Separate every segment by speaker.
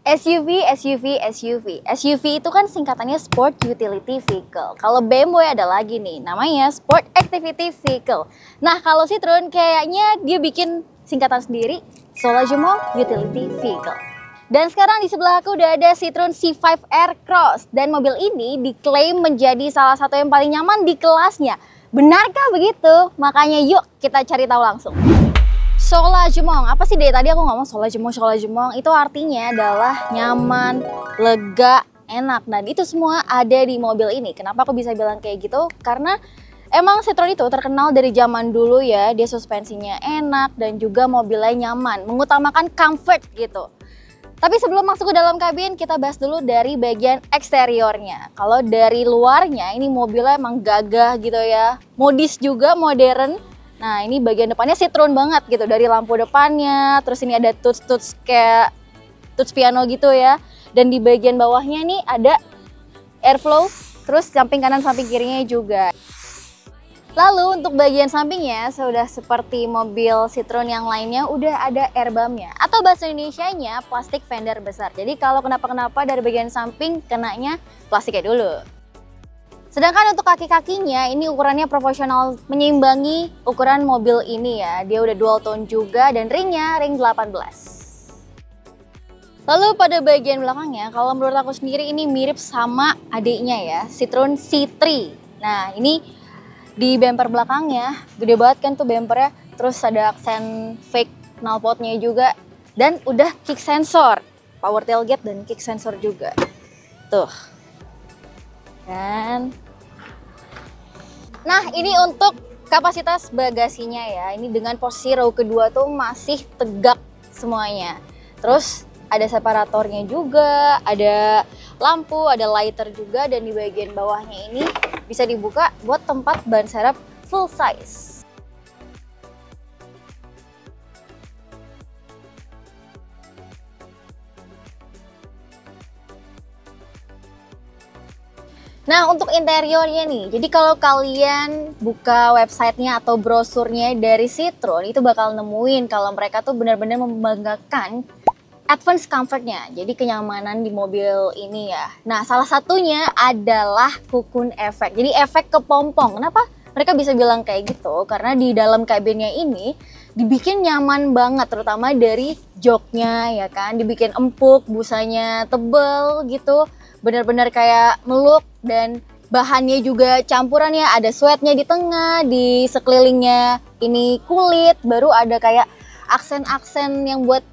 Speaker 1: SUV, SUV, SUV. SUV itu kan singkatannya Sport Utility Vehicle. Kalau BMW ada lagi nih, namanya Sport Activity Vehicle. Nah, kalau Citroen kayaknya dia bikin singkatan sendiri, Soulagement Utility Vehicle. Dan sekarang di sebelah aku udah ada Citroen C5 Aircross. Dan mobil ini diklaim menjadi salah satu yang paling nyaman di kelasnya. Benarkah begitu? Makanya yuk kita cari tahu langsung. Soulagement, apa sih dari tadi aku ngomong Soulagement itu artinya adalah nyaman, lega, enak. Dan itu semua ada di mobil ini. Kenapa aku bisa bilang kayak gitu? Karena emang Citroen itu terkenal dari zaman dulu ya, dia suspensinya enak dan juga mobilnya nyaman, mengutamakan comfort gitu. Tapi sebelum masuk ke dalam kabin, kita bahas dulu dari bagian eksteriornya. Kalau dari luarnya, ini mobilnya emang gagah gitu ya, modis juga, modern. Nah, ini bagian depannya Citroen banget gitu, dari lampu depannya, terus ini ada touch kayak touch piano gitu ya. Dan di bagian bawahnya nih ada airflow, terus samping kanan samping kirinya juga. Lalu untuk bagian sampingnya sudah seperti mobil Citroen yang lainnya, udah ada airbumnya. Atau bahasa Indonesianya plastik fender besar. Jadi kalau kenapa-kenapa dari bagian samping kenanya plastiknya dulu. Sedangkan untuk kaki-kakinya ini ukurannya proporsional menyeimbangi ukuran mobil ini ya. Dia udah dual tone juga dan ringnya ring 18. Lalu pada bagian belakangnya, kalau menurut aku sendiri ini mirip sama adiknya ya, Citroen C3. Nah, ini di bumper belakangnya, gede banget kan tuh bumpernya. Terus ada aksen fake knalpotnya juga. Dan udah kick sensor, power tailgate dan kick sensor juga. Tuh. Dan nah, ini untuk kapasitas bagasinya ya. Ini dengan posisi row kedua tuh masih tegak semuanya. Terus ada separatornya juga, ada lampu, ada lighter juga, dan di bagian bawahnya ini bisa dibuka buat tempat ban serep full size. Nah, untuk interiornya nih, jadi kalau kalian buka websitenya atau brosurnya dari Citroen, itu bakal nemuin kalau mereka tuh benar-benar membanggakan advance comfortnya, jadi kenyamanan di mobil ini ya. Nah, salah satunya adalah cocoon effect, jadi efek kepompong. Kenapa mereka bisa bilang kayak gitu? Karena di dalam kabinnya ini dibikin nyaman banget, terutama dari joknya ya kan, dibikin empuk, busanya tebel gitu. Benar-benar kayak meluk, dan bahannya juga campurannya, ada suede-nya di tengah, di sekelilingnya ini kulit, baru ada kayak aksen-aksen yang buat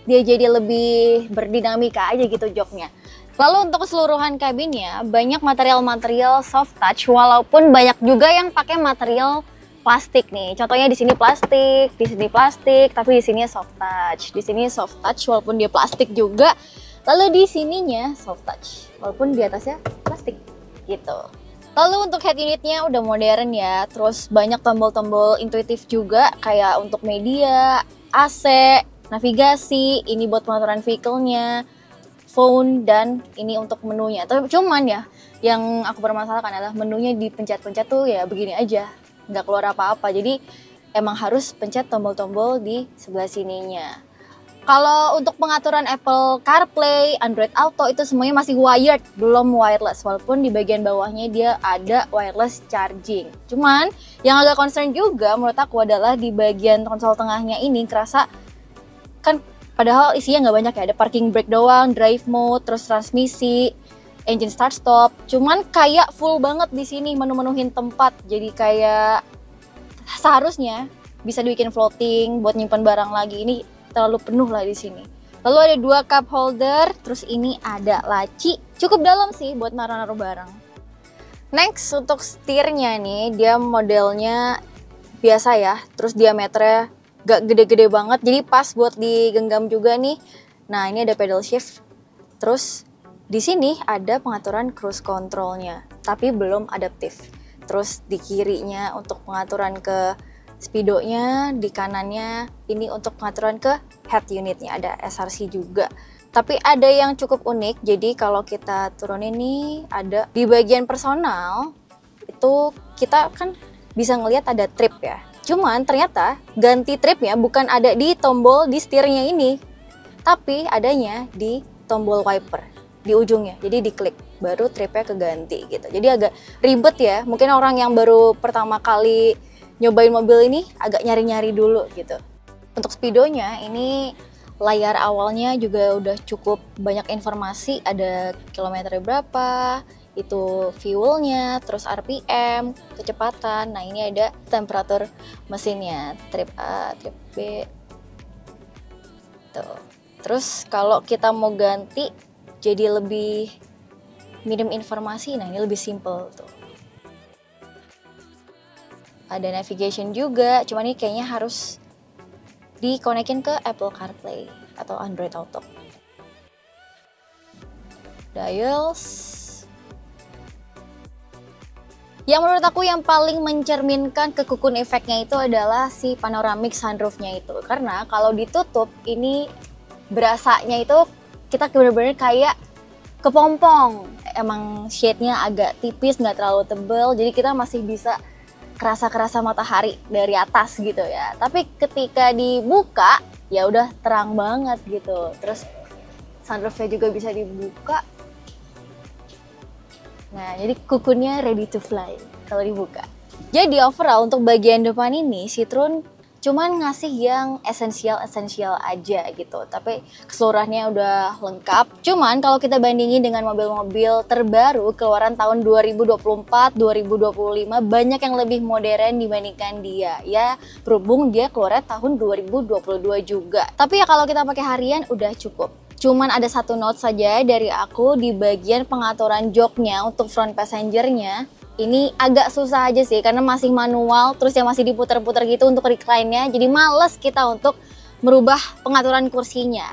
Speaker 1: dia jadi lebih berdinamika aja gitu joknya. Lalu untuk keseluruhan kabinnya banyak material-material soft touch, walaupun banyak juga yang pakai material plastik nih. Contohnya di sini plastik, di sini plastik, tapi di sini soft touch. Di sini soft touch walaupun dia plastik juga. Lalu di sininya soft touch, walaupun di atasnya plastik gitu. Lalu untuk head unitnya udah modern ya, terus banyak tombol-tombol intuitif juga, kayak untuk media, AC, navigasi, ini buat pengaturan vehicle-nya, phone, dan ini untuk menunya. Tapi cuman ya, yang aku permasalahkan adalah menunya dipencet-pencet tuh ya begini aja, nggak keluar apa-apa. Jadi emang harus pencet tombol-tombol di sebelah sininya. Kalau untuk pengaturan Apple CarPlay, Android Auto itu semuanya masih wired, belum wireless. Walaupun di bagian bawahnya dia ada wireless charging. Cuman yang agak concern juga menurut aku adalah di bagian konsol tengahnya ini kerasa kan, padahal isinya nggak banyak ya. Ada parking brake doang, drive mode, terus transmisi, engine start stop. Cuman kayak full banget di sini, menu-menuhin tempat. Jadi kayak seharusnya bisa dibikin floating buat nyimpan barang lagi. Ini terlalu penuh lah di sini. Lalu ada dua cup holder, terus ini ada laci, cukup dalam sih buat naruh-naruh barang. Next untuk setirnya nih, dia modelnya biasa ya, terus diameternya gak gede-gede banget, jadi pas buat digenggam juga nih. Nah, ini ada pedal shift, terus di sini ada pengaturan cruise controlnya, tapi belum adaptif. Terus di kirinya untuk pengaturan ke speedonya, di kanannya ini untuk pengaturan ke head unitnya, ada SRC juga. Tapi ada yang cukup unik, jadi kalau kita turunin nih, ada di bagian personal itu kita kan bisa ngelihat ada trip ya. Cuman ternyata ganti tripnya bukan ada di tombol di setirnya ini, tapi adanya di tombol wiper di ujungnya. Jadi diklik baru tripnya keganti gitu. Jadi agak ribet ya. Mungkin orang yang baru pertama kali nyobain mobil ini agak nyari-nyari dulu gitu. Untuk speedonya ini layar awalnya juga udah cukup banyak informasi, ada kilometer berapa, itu fuelnya, terus RPM, kecepatan. Nah ini ada temperatur mesinnya, trip A, trip B. Tuh. Terus kalau kita mau ganti jadi lebih minim informasi, nah ini lebih simple tuh. Ada navigation juga, cuman ini kayaknya harus dikonekin ke Apple CarPlay atau Android Auto. Dials. Yang menurut aku yang paling mencerminkan kekukun efeknya itu adalah si panoramic sunroofnya itu. Karena kalau ditutup ini berasanya itu kita bener-bener kayak kepompong. Emang shade-nya agak tipis, nggak terlalu tebel, jadi kita masih bisa kerasa matahari dari atas gitu ya. Tapi ketika dibuka ya udah terang banget gitu. Terus sunroofnya juga bisa dibuka. Nah jadi kukunnya ready to fly kalau dibuka. Jadi overall untuk bagian depan ini Citroen cuman ngasih yang esensial aja gitu, tapi keseluruhannya udah lengkap. Cuman kalau kita bandingin dengan mobil-mobil terbaru keluaran tahun 2024, 2025 banyak yang lebih modern dibandingkan dia. Ya berhubung dia keluaran tahun 2022 juga. Tapi ya kalau kita pakai harian udah cukup. Cuman ada satu note saja dari aku di bagian pengaturan joknya untuk front passengernya. Ini agak susah aja sih karena masih manual, terus yang masih diputar-putar gitu untuk recline-nya. Jadi males kita untuk merubah pengaturan kursinya.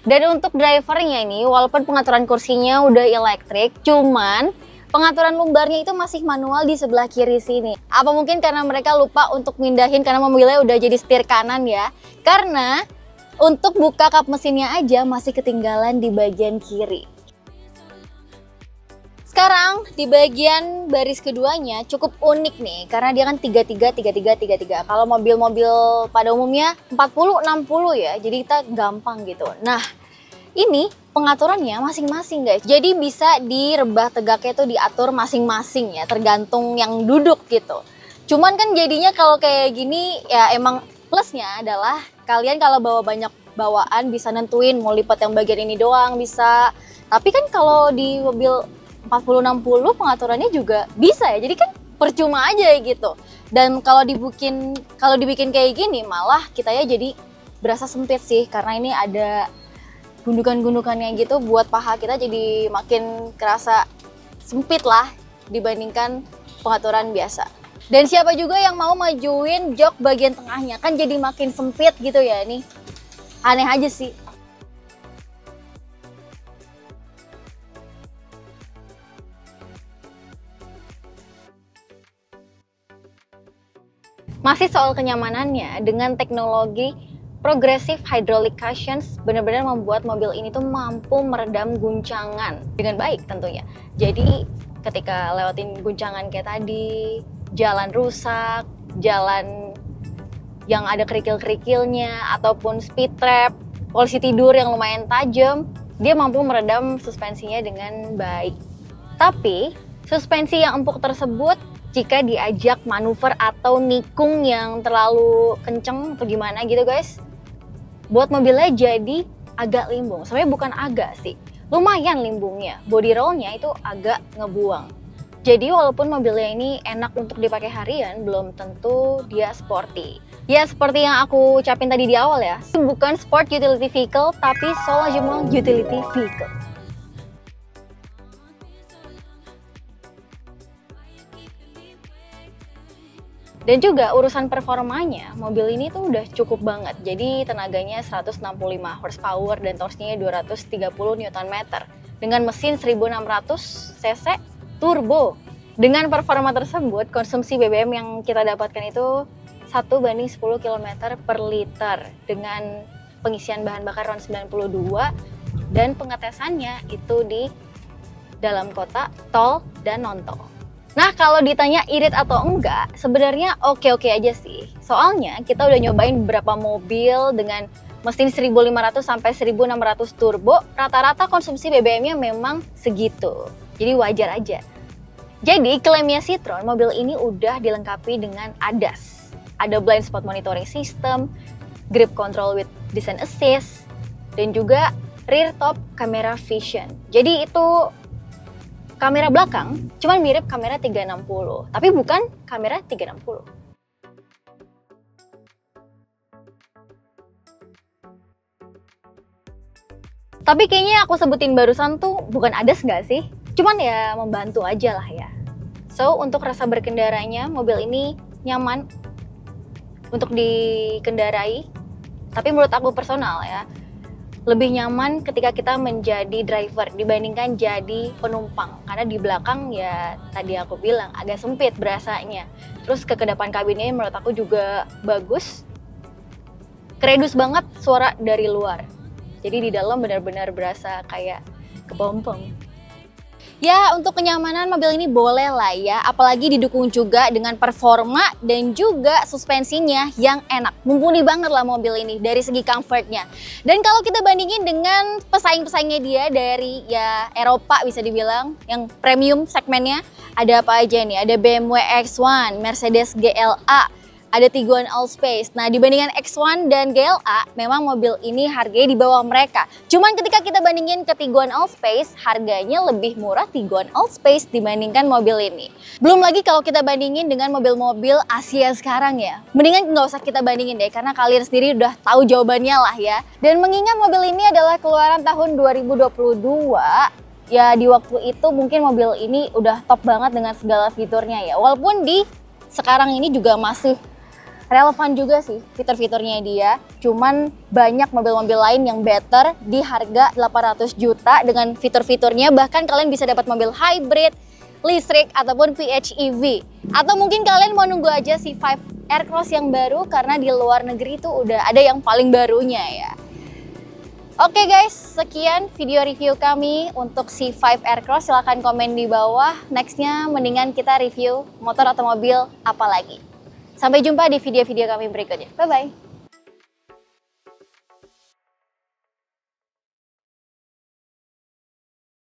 Speaker 1: Dan untuk drivernya ini, walaupun pengaturan kursinya udah elektrik, cuman pengaturan lumbarnya itu masih manual di sebelah kiri sini. Apa mungkin karena mereka lupa untuk mindahin karena mobilnya udah jadi setir kanan ya? Karena untuk buka kap mesinnya aja masih ketinggalan di bagian kiri. Sekarang di bagian baris keduanya cukup unik nih karena dia kan 33. Kalau mobil-mobil pada umumnya 40-60 ya. Jadi kita gampang gitu. Nah, ini pengaturannya masing-masing guys. Jadi bisa di rebah tegaknya itu diatur masing-masing ya, tergantung yang duduk gitu. Cuman kan jadinya kalau kayak gini ya emang plusnya adalah kalian kalau bawa banyak bawaan bisa nentuin mau lipat yang bagian ini doang bisa. Tapi kan kalau di mobil 40-60 pengaturannya juga bisa ya, jadi kan percuma aja gitu. Dan kalau dibikin kayak gini malah kita ya jadi berasa sempit sih karena ini ada gundukan-gundukannya gitu buat paha kita jadi makin kerasa sempit lah dibandingkan pengaturan biasa. Dan siapa juga yang mau majuin jok bagian tengahnya kan jadi makin sempit gitu ya, ini aneh aja sih. Masih soal kenyamanannya, dengan teknologi Progressive Hydraulic Cushions benar-benar membuat mobil ini tuh mampu meredam guncangan dengan baik tentunya. Jadi ketika lewatin guncangan kayak tadi, jalan rusak, jalan yang ada kerikil-kerikilnya, ataupun speed trap, polisi tidur yang lumayan tajam, dia mampu meredam suspensinya dengan baik. Tapi suspensi yang empuk tersebut jika diajak manuver atau nikung yang terlalu kenceng atau gimana gitu guys, buat mobilnya jadi agak limbung. Sebenarnya bukan agak sih, lumayan limbungnya. Body rollnya itu agak ngebuang. Jadi walaupun mobilnya ini enak untuk dipakai harian, belum tentu dia sporty. Ya seperti yang aku ucapin tadi di awal ya, bukan sport utility vehicle tapi solamente utility vehicle. Dan juga urusan performanya, mobil ini tuh udah cukup banget. Jadi tenaganya 165 horsepower dan torsinya 230 Nm dengan mesin 1600 cc turbo. Dengan performa tersebut, konsumsi BBM yang kita dapatkan itu 1:10 km per liter dengan pengisian bahan bakar ron 92 dan pengetesannya itu di dalam kota, tol, dan non-tol. Nah kalau ditanya irit atau enggak, sebenarnya oke-oke aja sih. Soalnya kita udah nyobain beberapa mobil dengan mesin 1500 sampai 1600 turbo, rata-rata konsumsi BBM-nya memang segitu. Jadi wajar aja. Jadi klaimnya Citroen, mobil ini udah dilengkapi dengan ADAS. Ada blind spot monitoring system, grip control with descent assist, dan juga rear top camera vision. Jadi itu kamera belakang cuman mirip kamera 360, tapi bukan kamera 360. Tapi kayaknya aku sebutin barusan tuh bukan ADAS nggak sih? Cuman ya membantu aja lah ya. So, untuk rasa berkendaranya, mobil ini nyaman untuk dikendarai. Tapi menurut aku personal ya, lebih nyaman ketika kita menjadi driver dibandingkan jadi penumpang. Karena di belakang ya tadi aku bilang agak sempit berasanya. Terus kekedapan kabinnya menurut aku juga bagus. Keredus banget suara dari luar. Jadi di dalam benar-benar berasa kayak kepompong. Ya, untuk kenyamanan mobil ini boleh lah ya, apalagi didukung juga dengan performa dan juga suspensinya yang enak. Mumpuni banget lah mobil ini dari segi comfortnya. Dan kalau kita bandingin dengan pesaing-pesaingnya dia dari ya Eropa bisa dibilang, yang premium segmennya, ada apa aja nih? Ada BMW X1, Mercedes GLA, ada Tiguan Allspace. Nah, dibandingkan X1 dan GLA, memang mobil ini harganya di bawah mereka. Cuman ketika kita bandingin ke Tiguan Allspace, harganya lebih murah Tiguan Allspace dibandingkan mobil ini. Belum lagi kalau kita bandingin dengan mobil-mobil Asia sekarang ya. Mendingan nggak usah kita bandingin deh, karena kalian sendiri udah tahu jawabannya lah ya. Dan mengingat mobil ini adalah keluaran tahun 2022, ya di waktu itu mungkin mobil ini udah top banget dengan segala fiturnya ya. Walaupun di sekarang ini juga masih relevan juga sih fitur-fiturnya dia, cuman banyak mobil-mobil lain yang better di harga 800 juta dengan fitur-fiturnya. Bahkan kalian bisa dapat mobil hybrid, listrik, ataupun PHEV. Atau mungkin kalian mau nunggu aja C5 Aircross yang baru karena di luar negeri itu udah ada yang paling barunya ya. Oke guys, sekian video review kami untuk C5 Aircross. Silahkan komen di bawah, nextnya mendingan kita review motor atau mobil apa lagi. Sampai jumpa di video-video kami berikutnya. Bye-bye.